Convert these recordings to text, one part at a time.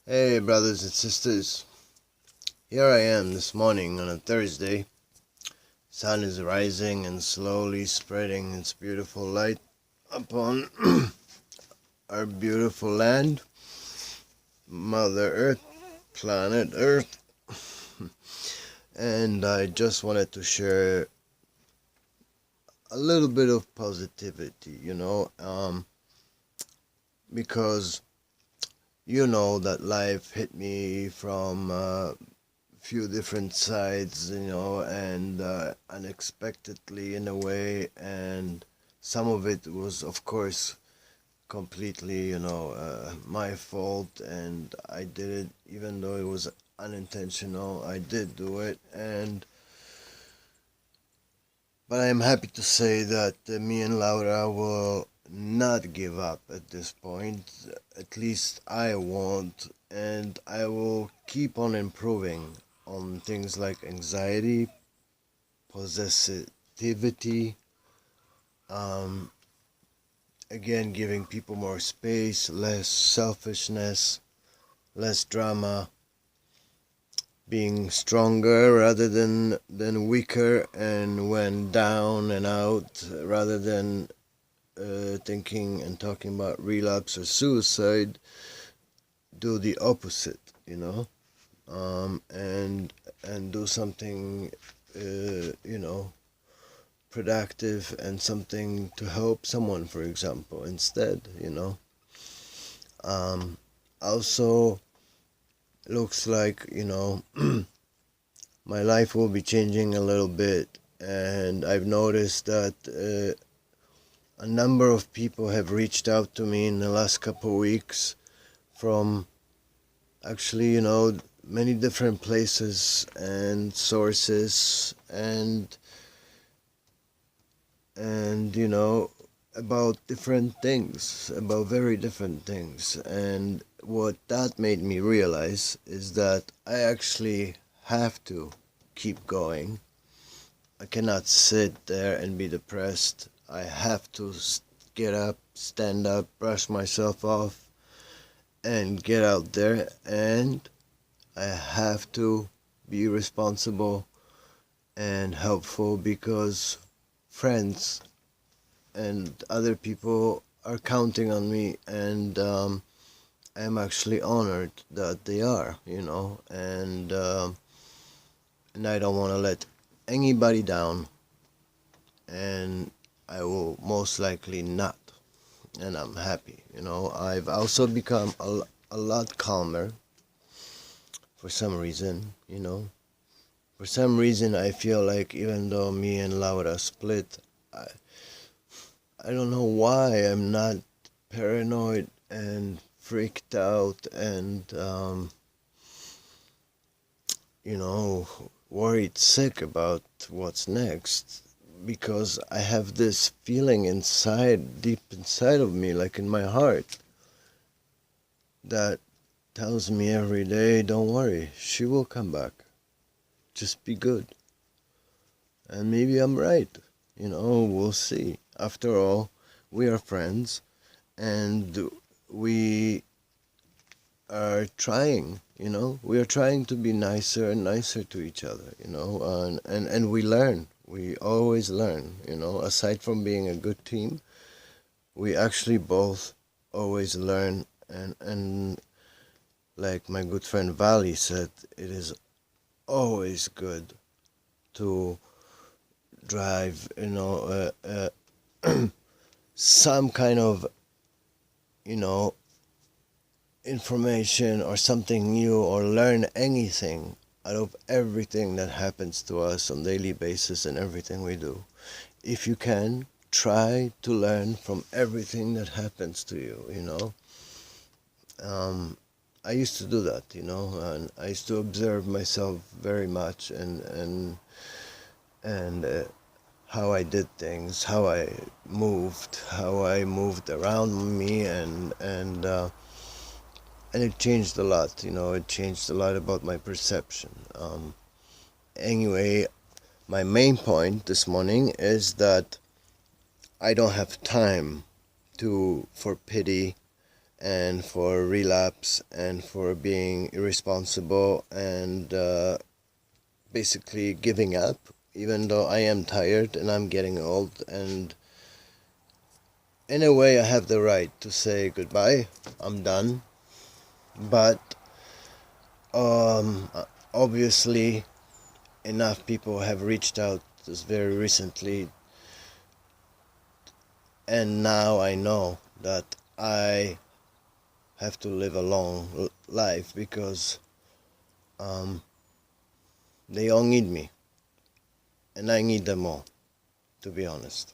Hey, brothers and sisters. Here I am this morning on a Thursday. Sun is rising and slowly spreading its beautiful light upon our beautiful land, Mother Earth, planet Earth. And I just wanted to share a little bit of positivity, because that life hit me from few different sides, and unexpectedly in a way, and some of it was, of course, completely, my fault, and I did it, even though it was unintentional. I did do it, but I'm happy to say that me and Laura will not give up at this point. At least I won't, and I will keep on improving on things like anxiety, possessivity, um, again, giving people more space, less selfishness, less drama, being stronger rather than weaker, and when down and out, rather than thinking and talking about relapse or suicide, do the opposite, and do something, productive and something to help someone, for example, instead, Also, looks like, my life will be changing a little bit, and I've noticed that a number of people have reached out to me in the last couple of weeks from actually, many different places and sources, and about different things, about very different things. And what that made me realize is that I actually have to keep going. I cannot sit there and be depressed. I have to get up, stand up, brush myself off, and get out there. And I have to be responsible and helpful, because friends and other people are counting on me, and I'm actually honored that they are, and I don't want to let anybody down, and I will most likely not, and I'm happy. I've also become a lot calmer for some reason. For some reason, I feel like even though me and Laura split, I don't know why I'm not paranoid and freaked out and, worried sick about what's next, because I have this feeling inside, deep inside of me, like in my heart, that tells me every day, don't worry, she will come back. Just be good. And maybe I'm right. We'll see. After all, we are friends, and we are trying, we are trying to be nicer and nicer to each other, and we learn. We always learn, aside from being a good team, we actually both always learn, and like my good friend Vali said, it is always good to drive, some kind of, you know, information or something new, or learn anything out of everything that happens to us on daily basis and everything we do. If you can, try to learn from everything that happens to you, I used to do that, and I used to observe myself very much, and how I did things, how I moved around me, and it changed a lot. It changed a lot about my perception. Anyway, my main point this morning is that I don't have time for pity and for relapse and for being irresponsible and basically giving up, even though I am tired and I'm getting old. And in a way, I have the right to say goodbye. I'm done. But obviously, enough people have reached out just very recently, and now I know that I have to live a long life because they all need me, and I need them all, to be honest.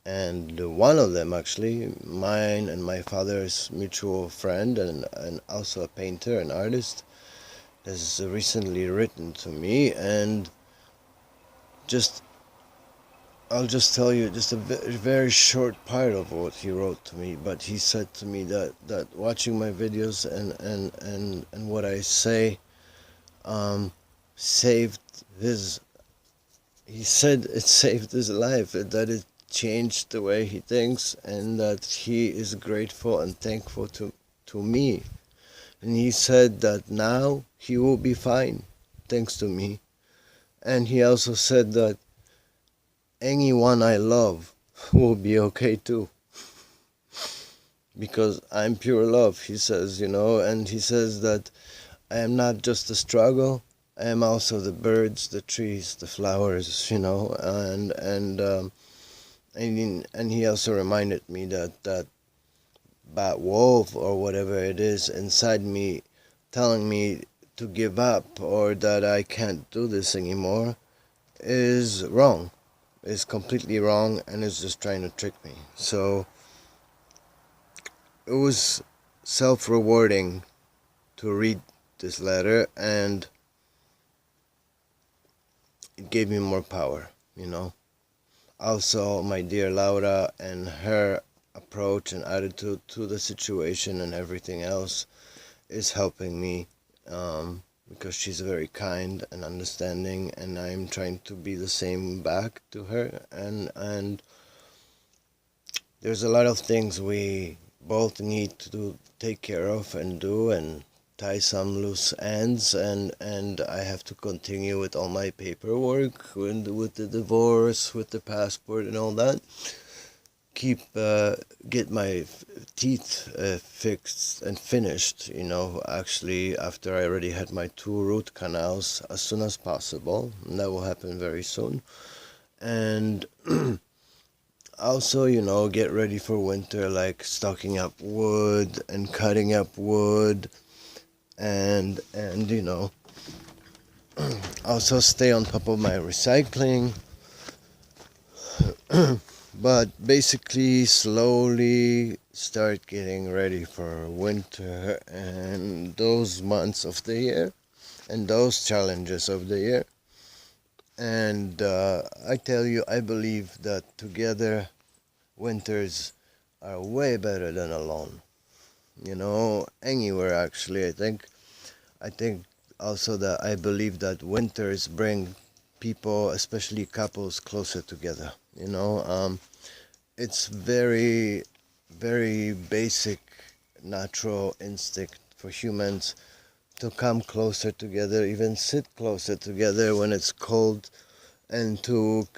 And one of them, actually, mine and my father's mutual friend, and also a painter, an artist, has recently written to me, and just I'll just tell you just a very short part of what he wrote to me. But he said to me that watching my videos and what I say saved his. He said it saved his life. That it changed the way he thinks, and that he is grateful and thankful to me. And he said that now he will be fine, thanks to me. And he also said that anyone I love will be okay too. Because I'm pure love, he says, and he says that I am not just a struggle, I am also the birds, the trees, the flowers, and he also reminded me that bad wolf or whatever it is inside me telling me to give up or that I can't do this anymore is wrong. Is completely wrong and is just trying to trick me. So it was self-rewarding to read this letter, and it gave me more power. Also, my dear Laura and her approach and attitude to the situation and everything else is helping me, because she's very kind and understanding, and I'm trying to be the same back to her. And there's a lot of things we both need to take care of and do and tie some loose ends, and I have to continue with all my paperwork with the divorce, with the passport and all that. Get my teeth fixed and finished, actually after I already had my 2 root canals as soon as possible, and that will happen very soon. And also, get ready for winter, like stocking up wood and cutting up wood, and also stay on top of my recycling. But basically, slowly start getting ready for winter and those months of the year and those challenges of the year. And I tell you, I believe that together winters are way better than alone. Anywhere actually. I think also that I believe that winters bring people, especially couples, closer together. It's very, very basic, natural instinct for humans to come closer together, even sit closer together when it's cold, and to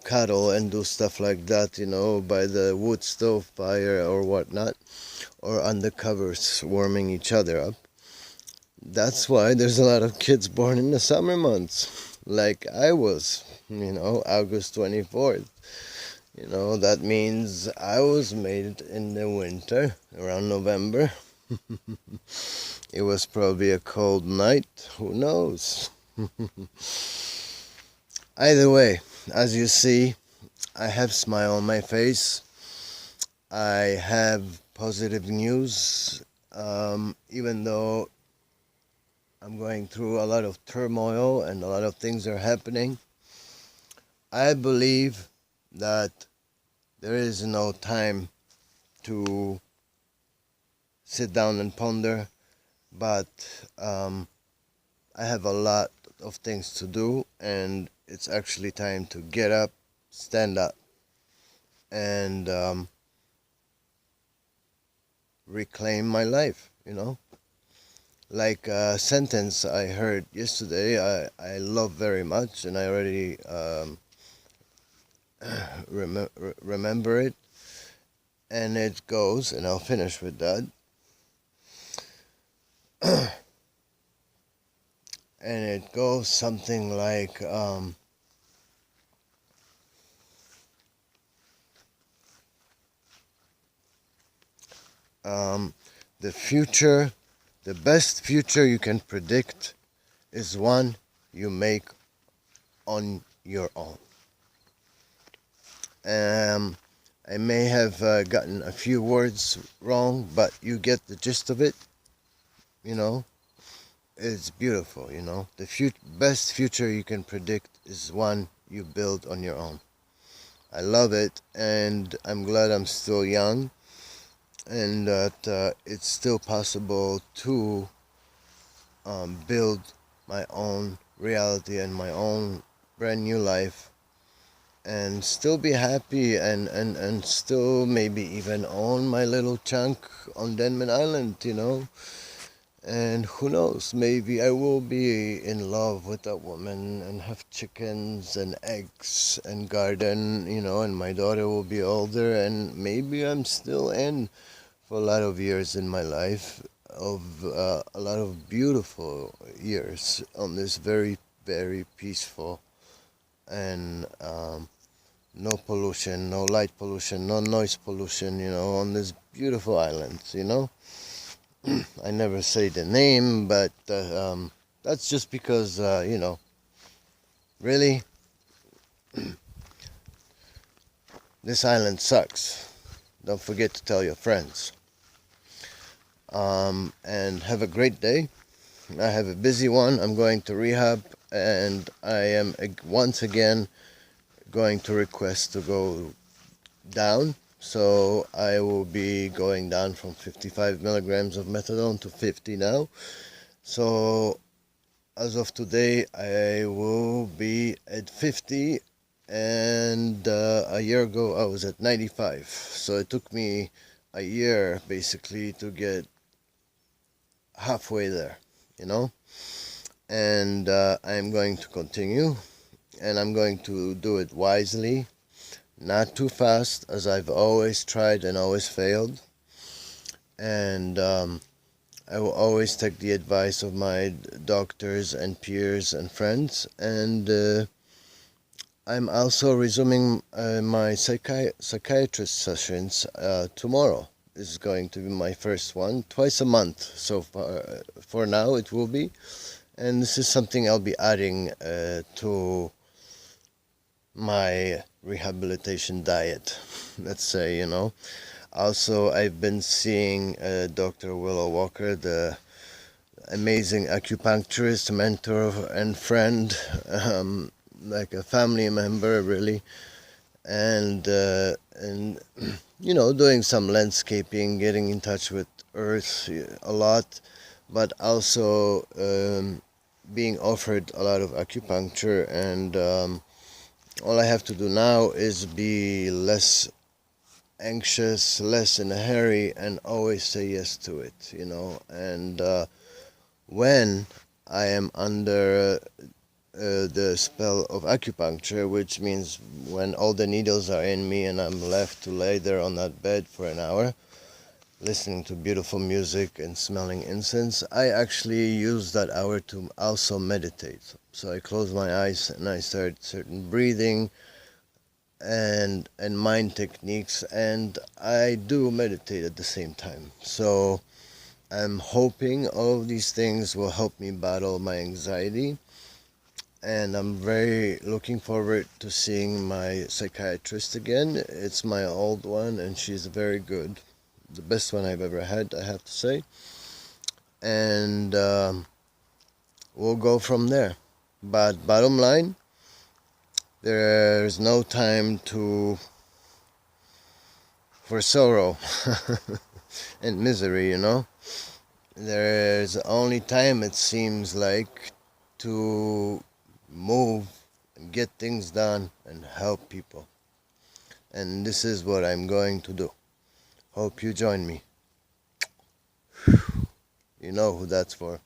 cuddle and do stuff like that, by the wood stove fire or whatnot, or under covers warming each other up. That's why there's a lot of kids born in the summer months, like I was, August 24th. That means I was made in the winter, around November. It was probably a cold night, who knows? Either way, as you see, I have smile on my face. I have positive news, even though I'm going through a lot of turmoil and a lot of things are happening. I believe that there is no time to sit down and ponder, but I have a lot of things to do, and it's actually time to get up, stand up, and reclaim my life, Like a sentence I heard yesterday, I love very much, and I already remember it. And it goes, and I'll finish with that. And it goes something like, the future, the best future you can predict is one you make on your own. I may have gotten a few words wrong, but you get the gist of it. You know, it's beautiful. The best future you can predict is one you build on your own. I love it, and I'm glad I'm still young, and that it's still possible to build my own reality and my own brand new life, and still be happy, and still maybe even own my little chunk on Denman Island. And who knows, maybe I will be in love with that woman and have chickens and eggs and garden, and my daughter will be older, and maybe I'm still in for a lot of years in my life, of a lot of beautiful years on this very, very peaceful and no pollution, no light pollution, no noise pollution, on this beautiful island. I never say the name, but that's just because, really, this island sucks. Don't forget to tell your friends. And have a great day. I have a busy one. I'm going to rehab, and I am once again going to request to go down. So I will be going down from 55 milligrams of methadone to 50 now. So as of today, I will be at 50, and a year ago I was at 95. So it took me a year basically to get halfway there, and I'm going to continue, and I'm going to do it wisely, not too fast, as I've always tried and always failed. And I will always take the advice of my doctors and peers and friends. And I'm also resuming my psychiatrist sessions tomorrow. This is going to be my first one, twice a month so far. For now, it will be. And this is something I'll be adding to my rehabilitation diet, let's say. Also, I've been seeing Dr. Willow Walker, the amazing acupuncturist, mentor, and friend, like a family member, really. And doing some landscaping, getting in touch with Earth a lot, but also being offered a lot of acupuncture. And all I have to do now is be less anxious, less in a hurry, and always say yes to it, And when I am under the spell of acupuncture, which means when all the needles are in me and I'm left to lay there on that bed for an hour, listening to beautiful music and smelling incense, I actually use that hour to also meditate. So I close my eyes and I start certain breathing and mind techniques, and I do meditate at the same time. So I'm hoping all of these things will help me battle my anxiety, and I'm very looking forward to seeing my psychiatrist again. It's my old one, and she's very good, the best one I've ever had, I have to say. And we'll go from there. But bottom line, there's no time for sorrow and misery, There's only time, it seems like, to move and get things done and help people. And this is what I'm going to do. Hope you join me. You know who that's for.